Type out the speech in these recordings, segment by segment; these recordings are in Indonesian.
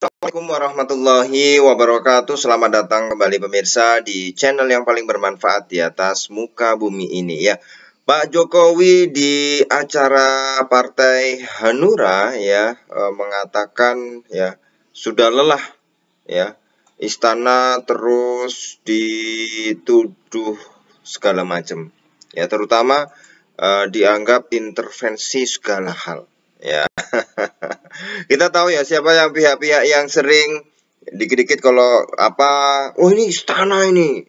Assalamualaikum warahmatullahi wabarakatuh. Selamat datang kembali pemirsa di channel yang paling bermanfaat di atas muka bumi ini ya. Pak Jokowi di acara Partai Hanura ya mengatakan ya sudah lelah ya, istana terus dituduh segala macam ya, terutama dianggap intervensi segala hal ya. Kita tahu ya siapa yang pihak-pihak yang sering dikit-dikit kalau apa, oh ini istana ini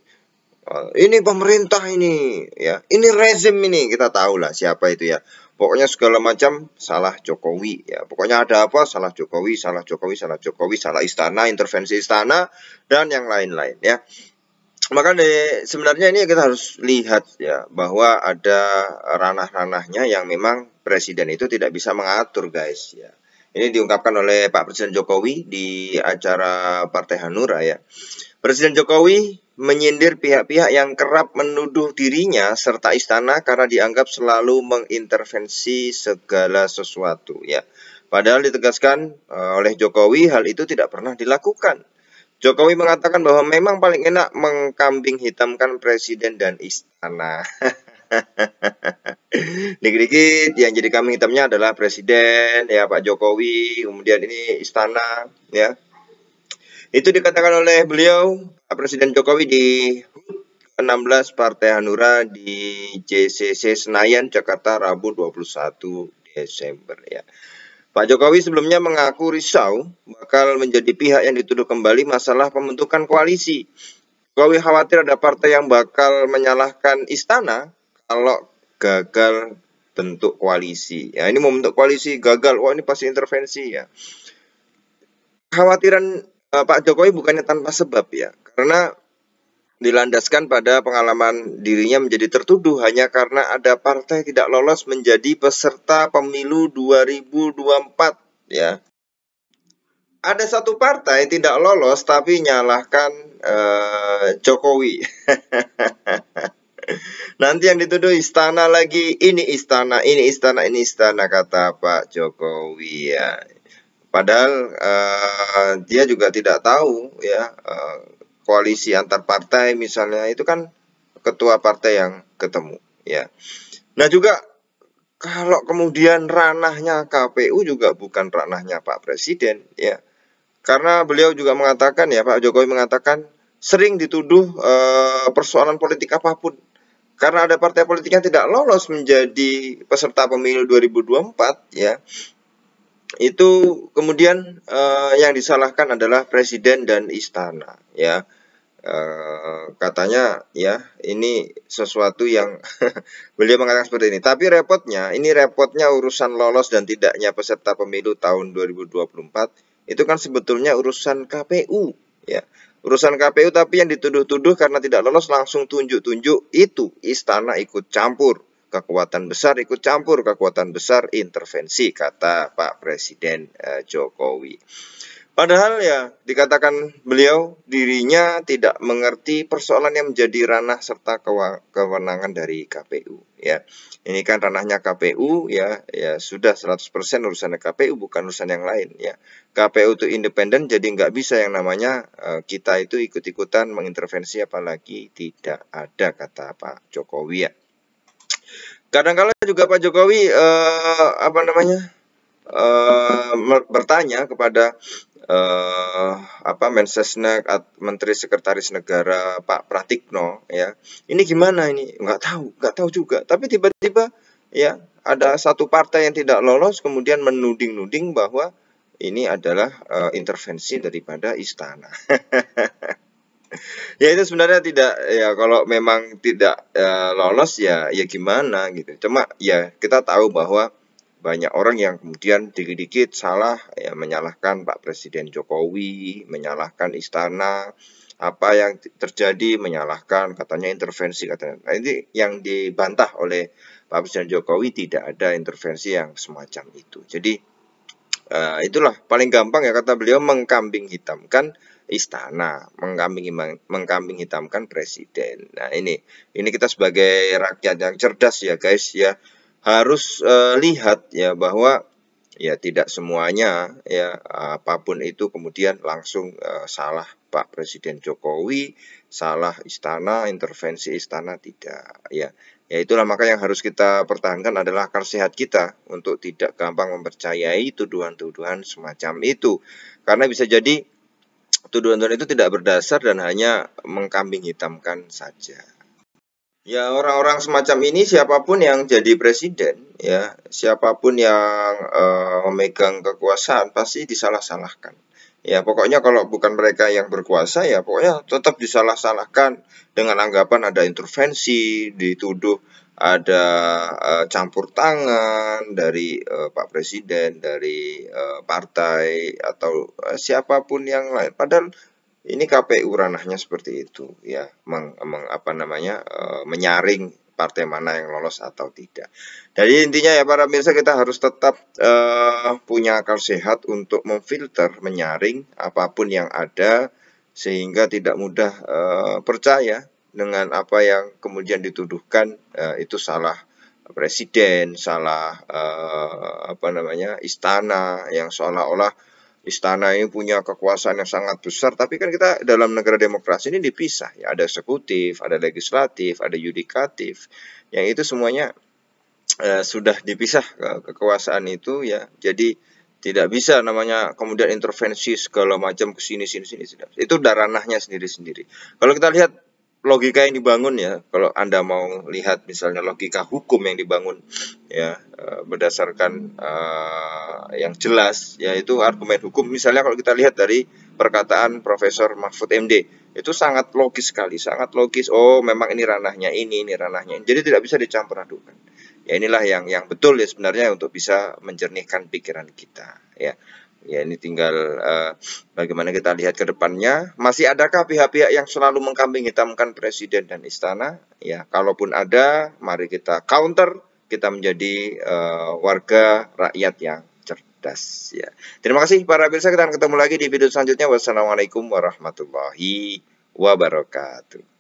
pemerintah ini ya, ini rezim ini, kita tahu lah siapa itu ya. Pokoknya segala macam salah Jokowi ya. Pokoknya ada apa salah Jokowi, salah Jokowi, salah Jokowi, salah istana, intervensi istana dan yang lain-lain ya. Maka sebenarnya ini kita harus lihat ya bahwa ada ranah-ranahnya yang memang presiden itu tidak bisa mengatur guys ya. Ini diungkapkan oleh Pak Presiden Jokowi di acara Partai Hanura ya. Presiden Jokowi menyindir pihak-pihak yang kerap menuduh dirinya serta istana karena dianggap selalu mengintervensi segala sesuatu ya. Padahal ditegaskan oleh Jokowi hal itu tidak pernah dilakukan. Jokowi mengatakan bahwa memang paling enak mengkambing hitamkan presiden dan istana. Dikit-dikit yang jadi kambing hitamnya adalah presiden ya, Pak Jokowi, kemudian ini istana ya. Itu dikatakan oleh beliau, Pak Presiden Jokowi di HUT 16 Partai Hanura di JCC Senayan, Jakarta, Rabu 21 Desember ya. Pak Jokowi sebelumnya mengaku risau bakal menjadi pihak yang dituduh kembali masalah pembentukan koalisi. Jokowi khawatir ada partai yang bakal menyalahkan istana kalau gagal bentuk koalisi. Ya, ini mau bentuk koalisi gagal, wah ini pasti intervensi ya. Kekhawatiran Pak Jokowi bukannya tanpa sebab ya, karena dilandaskan pada pengalaman dirinya menjadi tertuduh hanya karena ada partai tidak lolos menjadi peserta pemilu 2024 ya. Ada satu partai tidak lolos tapi nyalahkan Jokowi. Nanti yang dituduh istana lagi, ini istana, ini istana, ini istana, kata Pak Jokowi ya. Padahal dia juga tidak tahu ya, koalisi antar partai misalnya itu kan ketua partai yang ketemu ya. Nah juga kalau kemudian ranahnya KPU juga bukan ranahnya Pak Presiden ya. Karena beliau juga mengatakan ya, Pak Jokowi mengatakan sering dituduh persoalan politik apapun. Karena ada partai politik yang tidak lolos menjadi peserta pemilu 2024 ya. Itu kemudian yang disalahkan adalah presiden dan istana ya. Katanya ya ini sesuatu yang beliau mengatakan seperti ini. Tapi repotnya urusan lolos dan tidaknya peserta pemilu tahun 2024 itu kan sebetulnya urusan KPU ya. Urusan KPU, tapi yang dituduh-tuduh karena tidak lolos langsung tunjuk-tunjuk itu istana ikut campur. Kekuatan besar ikut campur, kekuatan besar intervensi, kata Pak Presiden Jokowi. Padahal ya dikatakan beliau dirinya tidak mengerti persoalan yang menjadi ranah serta kewenangan dari KPU ya. Ini kan ranahnya KPU ya, ya sudah 100% urusannya KPU, bukan urusan yang lain ya. KPU itu independen, jadi nggak bisa yang namanya kita itu ikut-ikutan mengintervensi, apalagi tidak ada, kata Pak Jokowi ya. Kadang-kala juga Pak Jokowi bertanya kepada Mensesnek, Menteri Sekretaris Negara Pak Pratikno ya, ini gimana ini, nggak tahu juga, tapi tiba-tiba ya ada satu partai yang tidak lolos kemudian menuding-nuding bahwa ini adalah intervensi daripada istana. Ya itu sebenarnya tidak ya, kalau memang tidak lolos ya gimana gitu. Cuma ya kita tahu bahwa banyak orang yang kemudian dikit-dikit salah ya, menyalahkan Pak Presiden Jokowi, menyalahkan istana, apa yang terjadi menyalahkan katanya intervensi katanya. Nah, ini yang dibantah oleh Pak Presiden Jokowi, tidak ada intervensi yang semacam itu. Jadi itulah paling gampang ya, kata beliau, mengkambing hitamkan istana, mengkambing hitamkan presiden. Nah ini kita sebagai rakyat yang cerdas ya guys ya, harus lihat ya bahwa Ya tidak semuanya ya apapun itu kemudian langsung salah Pak Presiden Jokowi, salah istana, intervensi istana, tidak ya. Ya itulah maka yang harus kita pertahankan adalah akal sehat kita untuk tidak gampang mempercayai tuduhan-tuduhan semacam itu. Karena bisa jadi tuduhan-tuduhan itu tidak berdasar dan hanya mengkambing hitamkan saja. Ya, orang-orang semacam ini siapapun yang jadi presiden, ya, siapapun yang memegang kekuasaan pasti disalah-salahkan. Ya, pokoknya kalau bukan mereka yang berkuasa, ya pokoknya tetap disalah-salahkan dengan anggapan ada intervensi, dituduh ada campur tangan dari Pak Presiden, dari partai atau siapapun yang lain. Padahal ini KPU ranahnya seperti itu ya, menyaring partai mana yang lolos atau tidak. Jadi intinya ya para pemirsa kita harus tetap punya akal sehat untuk memfilter, menyaring apapun yang ada sehingga tidak mudah percaya dengan apa yang kemudian dituduhkan itu salah presiden, salah istana yang seolah-olah istana ini punya kekuasaan yang sangat besar, tapi kan kita dalam negara demokrasi ini dipisah ya, ada eksekutif, ada legislatif, ada yudikatif, yang itu semuanya sudah dipisah kekuasaan itu ya, jadi tidak bisa namanya kemudian intervensi segala macam ke sini sini sini, itu udah ranahnya sendiri-sendiri. Kalau kita lihat logika yang dibangun ya, kalau Anda mau lihat misalnya logika hukum yang dibangun ya berdasarkan yang jelas yaitu argumen hukum, misalnya kalau kita lihat dari perkataan Profesor Mahfud MD itu sangat logis sekali, sangat logis. Oh, memang ini ranahnya ini ranahnya ini. Jadi tidak bisa dicampur adukan. Ya inilah yang betul ya sebenarnya untuk bisa menjernihkan pikiran kita ya. Ya ini tinggal bagaimana kita lihat ke depannya. Masih adakah pihak-pihak yang selalu mengkambing hitamkan presiden dan istana? Ya, kalaupun ada, mari kita counter. Kita menjadi warga rakyat yang cerdas. Ya. Terima kasih para pemirsa. Kita akan ketemu lagi di video selanjutnya. Wassalamualaikum warahmatullahi wabarakatuh.